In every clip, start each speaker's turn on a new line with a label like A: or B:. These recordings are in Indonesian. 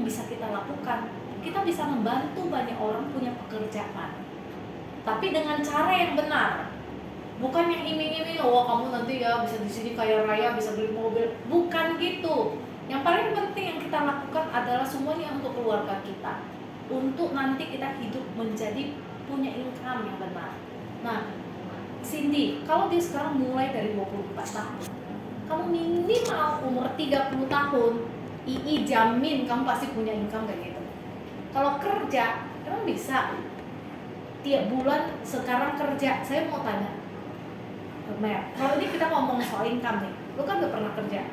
A: bisa kita lakukan? Kita bisa membantu banyak orang punya pekerjaan, tapi dengan cara yang benar. Bukan yang iming-iming, oh kamu nanti ya bisa di sini kaya raya, bisa beli mobil. Bukan gitu. Yang paling penting yang kita lakukan adalah semuanya untuk keluarga kita, untuk nanti kita hidup menjadi punya income yang benar. Nah, Cindy, kalau dia sekarang mulai dari 24 tahun, kamu minimal umur 30 tahun, II jamin kamu pasti punya income kayak gitu. Kalau kerja, emang bisa? Tiap bulan sekarang kerja, saya mau tanya, Mer, kalau ini kita ngomong soal income nih, lu kan gak pernah kerja.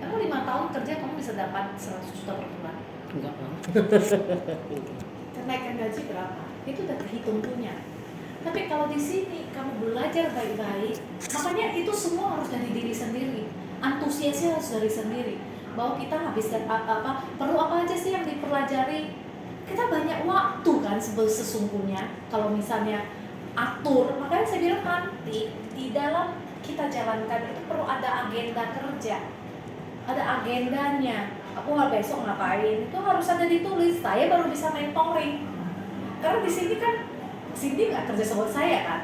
A: Emang 5 tahun kerja kamu bisa dapat 100 juta per bulan?
B: Enggak.
A: Kenaikan gaji berapa? Itu udah terhitung punya. Tapi kalau di sini kamu belajar baik-baik, makanya itu semua harus dari diri sendiri. Antusiasnya harus dari sendiri. Bahwa kita habiskan perlu apa aja sih yang dipelajari. Kita banyak waktu kan sesungguhnya. Kalau misalnya atur, makanya saya bilang nanti di dalam kita jalankan itu perlu ada agenda kerja, ada agendanya. Aku besok ngapain? Itu harus ada ditulis. Saya baru bisa mentoring. Karena di sini kan Cindy nggak kerja sama saya kan,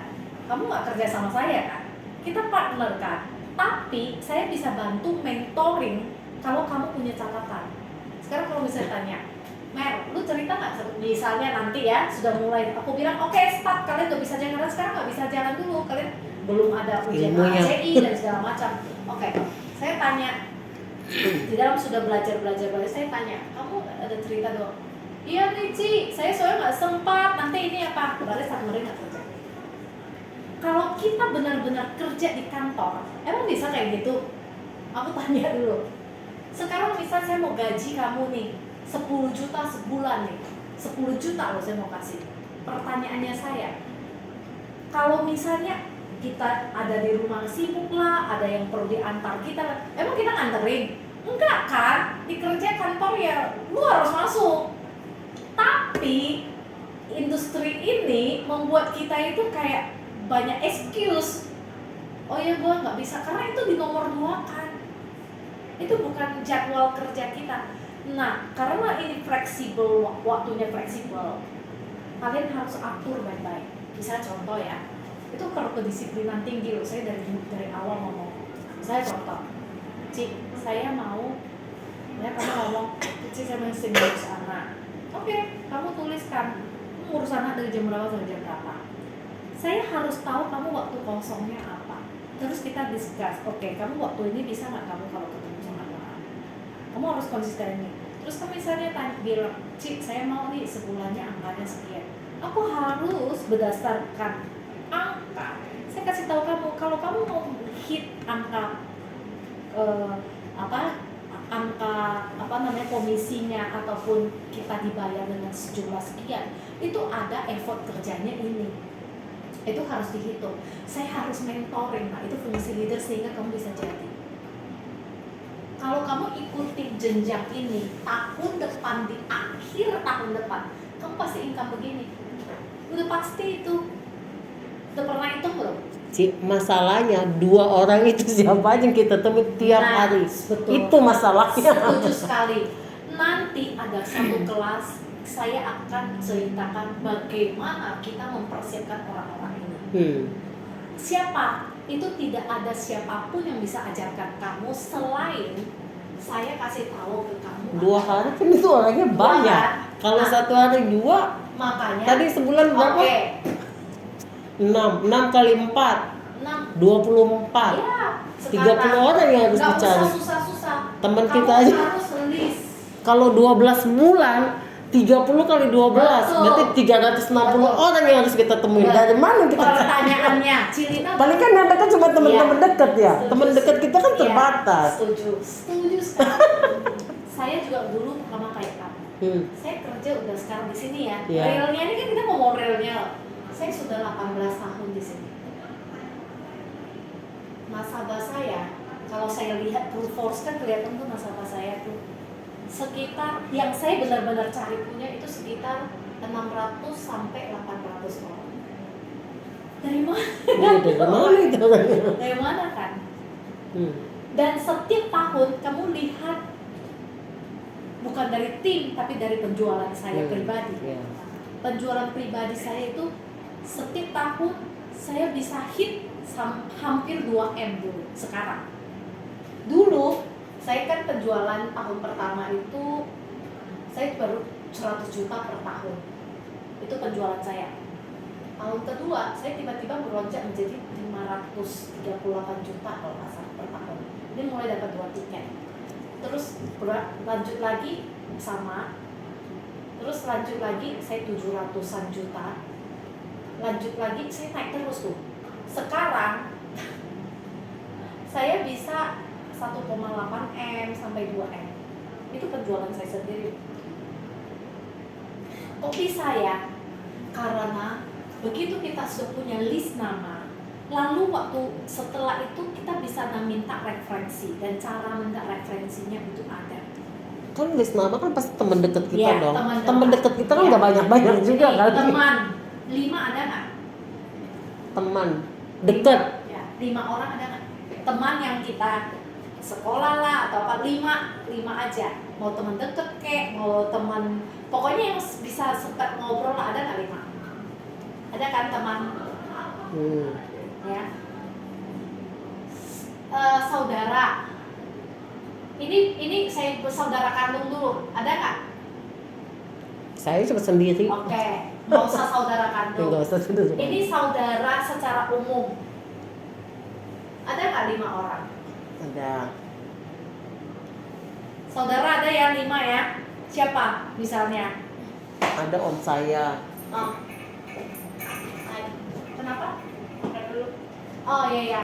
A: kamu nggak kerja sama saya kan, kita partner kan. Tapi saya bisa bantu mentoring kalau kamu punya catatan. Sekarang kalau misalnya tanya, Mer, lu cerita nggak? Misalnya nanti ya sudah mulai, aku bilang oke, start, kalian udah bisa jalan, karena sekarang nggak bisa jalan dulu, kalian belum ada ujian ACI dan segala macam. Oke, saya tanya di dalam sudah belajar, saya tanya, kamu ada cerita dong? Iya nih Ci, saya soalnya nggak sempat, nanti ini apa? Berarti partnernya nggak kerja. Kalau kita benar-benar kerja di kantor, emang bisa kayak gitu? Aku tanya dulu. Sekarang misal saya mau gaji kamu nih 10 juta sebulan nih, 10 juta loh saya mau kasih. Pertanyaannya saya, kalau misalnya kita ada di rumah sibuk lah, ada yang perlu diantar kita, emang kita nganterin? Enggak kan? Di kerja kantor ya lu harus masuk. Tapi industri ini membuat kita itu kayak banyak excuse. Oh ya gue nggak bisa, karena itu di nomor 2 kan. Itu bukan jadwal kerja kita. Nah, karena ini fleksibel, waktunya fleksibel, kalian harus atur baik-baik. Misalnya contoh ya, itu perlu kedisiplinan tinggi loh. Saya dari awal ngomong, saya contoh, Cik, saya mau, ya kamu ngomong, Cik saya masih ngurus anak. Oke, kamu tuliskan ngurus anak dari jam berapa sampai jam berapa. Saya harus tahu kamu waktu kosongnya apa. Terus kita discuss, oke, kamu waktu ini bisa nggak kamu kalau ketemu sama anak? Kamu harus konsisten nih. Terus kamu misalnya bilang, Cik, saya mau nih sebulannya angkanya sekian. Aku harus berdasarkan angka. Saya kasih tahu kamu, kalau kamu mau hit angka komisinya ataupun kita dibayar dengan sejumlah sekian, itu ada effort kerjanya ini. Itu harus dihitung. Saya harus mentoring, nah itu fungsi leader sehingga kamu bisa jadi. Kalau kamu ikuti jenjang ini, tahun depan, di akhir tahun depan, kamu pasti income begini. Udah pasti itu. Udah pernah hitung belum?
B: Masalahnya 2 orang itu siapa aja yang kita temui tiap hari.
A: Betul.
B: Itu masalahnya.
A: Setuju sekali. Nanti ada satu kelas, saya akan ceritakan bagaimana kita mempersiapkan orang-orang ini. Siapa? Itu tidak ada siapapun yang bisa ajarkan kamu selain saya kasih tahu ke kamu.
B: 2 hari kan itu orangnya banyak. Kalau 1 hari 2,
A: makanya.
B: Tadi sebulan berapa?
A: Oke.
B: 6 kali 4 24
A: ya,
B: 30 orang yang harus dicari.
A: Gak usah susah-susah.
B: Teman
A: kamu
B: kita aja
A: harus list.
B: Kalau 12 bulan 30 kali 12
A: Betul.
B: berarti 360 orang yang harus kita temuin. Dari mana kita?
A: Pertanyaannya, Cilina
B: paling kan yang dekat cuma teman-teman dekat ya. Teman dekat kita kan terbatas.
A: Setuju sekali. Saya juga dulu sama kayak kamu. Saya kerja udah sekarang di sini ya. Realnya ini kan kita ngomong realnya. Saya sudah 18 tahun di sini. Nasabah saya, kalau saya lihat True Force kan kelihatan tuh nasabah saya tuh sekitar, yang saya benar-benar cari punya itu sekitar 600 sampai 800 orang. Dari mana? Dari mana kan? Dan setiap tahun kamu lihat bukan dari tim tapi dari penjualan saya pribadi.
B: Iya.
A: Penjualan pribadi saya itu setiap tahun saya bisa hit hampir 2M dulu sekarang. Dulu saya kan penjualan tahun pertama itu saya baru 100 juta per tahun. Itu penjualan saya. Tahun kedua saya tiba-tiba melonjak menjadi 538 juta kalau nggak salah per tahun. Ini mulai dapat 2 tiket. Terus lanjut lagi sama. Terus lanjut lagi saya 700-an juta. Lanjut lagi saya naik terus tuh. Sekarang saya bisa 1,8M sampai 2M. Itu penjualan saya sendiri. Kok bisa ya? Karena begitu kita sudah punya list nama, lalu waktu setelah itu kita bisa minta referensi, dan cara minta referensinya itu ada.
B: Kan list nama kan pasti teman dekat kita
A: Ya,
B: dong.
A: teman
B: Teman dekat kita kan
A: Ya.
B: udah banyak juga
A: Nih,
B: kan.
A: Teman 5 ada nggak?
B: Teman dekat.
A: Ya, 5 orang ada nggak? Teman yang kita sekolah lah atau apa, 5 aja. Mau teman deket kek, mau teman, pokoknya yang bisa sempat ngobrol lah, ada nggak 5? Ada kan teman? Ya. Saudara. Ini saya bersaudara kandung dulu, ada nggak?
B: Saya cuma sendiri.
A: Oke, nggak usah saudara kandung.
B: Nggak usah sendiri.
A: Ini saudara secara umum. Ada nggak 5 orang?
B: Ada.
A: Saudara ada ya 5 ya? Siapa misalnya?
B: Ada om saya.
A: Oh. Kenapa? Makan dulu. Oh iya.